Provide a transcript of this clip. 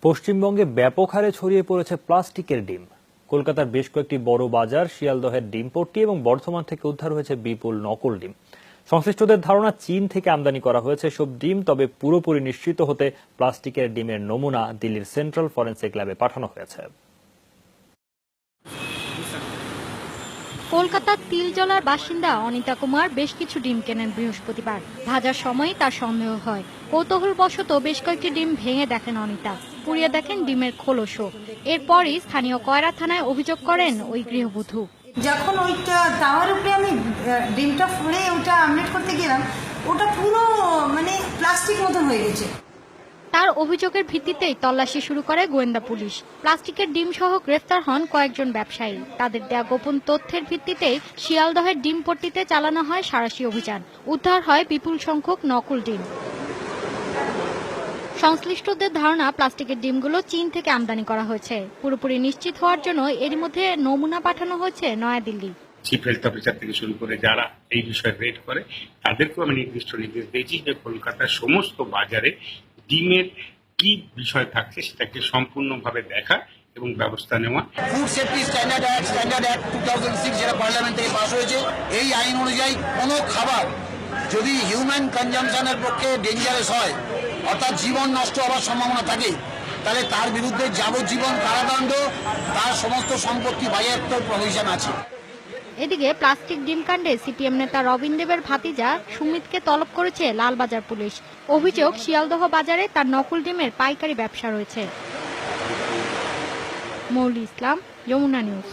পশ্চিমবঙ্গে ব্যাপক হারে ছড়িয়ে পড়েছে প্লাস্টিকের ডিম। কলকাতার বেশ কয়েকটি বড় বাজার, শিয়ালদহের ডিমপট্টি এবং বর্ধমান থেকে উদ্ধার হয়েছে বিপুল নকল ডিম। সংশ্লিষ্টদের ধারণা চীন থেকে আমদানি করা হয়েছে সব ডিম, তবে পুরোপুরি নিশ্চিত হতে প্লাস্টিকের ডিমের নমুনা দিল্লির সেন্ট্রাল ফরেন্সিক ল্যাবে পাঠানো হয়েছে। কলকাতার তিলজলার বাসিন্দা অনিতা কুমার বেশ কিছু ডিম কেনেন বৃহস্পতিবার। ভাজার সময় তার সন্দেহ হয়। কৌতূহলবশত বেশ কয়েকটি ডিম ভেঙে দেখেন অনিতা, পুড়িয়ে দেখেন ডিমের খোলসও। এরপরই স্থানীয় কয়রা থানায় অভিযোগ করেন ওই গৃহবধূ। যখন ওইটা তাওয়ার উপরে আমি ডিমটা ফুলে ওটা আমলেট করতে গেলাম, ওটা পুরো প্লাস্টিক মতন হয়ে গেছে। তার অভিযোগের ভিত্তিতেই তল্লাশি শুরু করে গোয়েন্দা পুলিশ। প্লাস্টিকের ডিম সহ গ্রেফতার হন কয়েকজন ব্যবসায়ী। তাদের দেয়া গোপন তথ্যের ভিত্তিতেই শিয়ালদহের ডিমপট্টিতে চালানো হয় সাঁড়াশি অভিযান। উদ্ধার হয় বিপুল সংখ্যক নকল ডিম। সংশ্লিষ্টদের ধারণা প্লাস্টিকের ডিমগুলো চীন থেকে আমদানি করা হয়েছে। পুরোপুরি নিশ্চিত হওয়ার জন্য এর মধ্যে নমুনা পাঠানো হয়েছে নয়াদিল্লি। চিফ হেলথ অফিসার থেকে শুরু করে যারা এই বিষয়ে রেড করে তাদেরকেও আমি নির্দিষ্ট নির্দেশ দিয়েছি যে কলকাতার সমস্ত বাজারে ডিমের কি বিষয় থাকছে সেটাকে সম্পূর্ণভাবে দেখা এবং ব্যবস্থা নেওয়া। ফুড সেফটি স্ট্যান্ডার্ড অ্যাক্ট 2006 যেটা পার্লামেন্ট থেকে পাস হয়েছে, এই আইন অনুযায়ী কোনো খাবার যদি হিউম্যান কনজাম্পশনের পক্ষে ডেঞ্জারাস হয়, অর্থাৎ জীবন নষ্ট হওয়ার সম্ভাবনা থাকে, তাহলে তার বিরুদ্ধে যাবজ্জীবন কারাদণ্ড, তার সমস্ত সম্পত্তি বাজেয়াপ্তর প্রভিশন আছে। এদিকে প্লাস্টিক ডিম কাণ্ডে সিপিএম নেতা রবিন দেবের ভাতিজা সুমিতকে তলব করেছে লালবাজার পুলিশ। অভিযোগ, শিয়ালদহ বাজারে তার নকল ডিমের পাইকারি ব্যবসা রয়েছে। মৌলি ইসলাম, যমুনা নিউজ।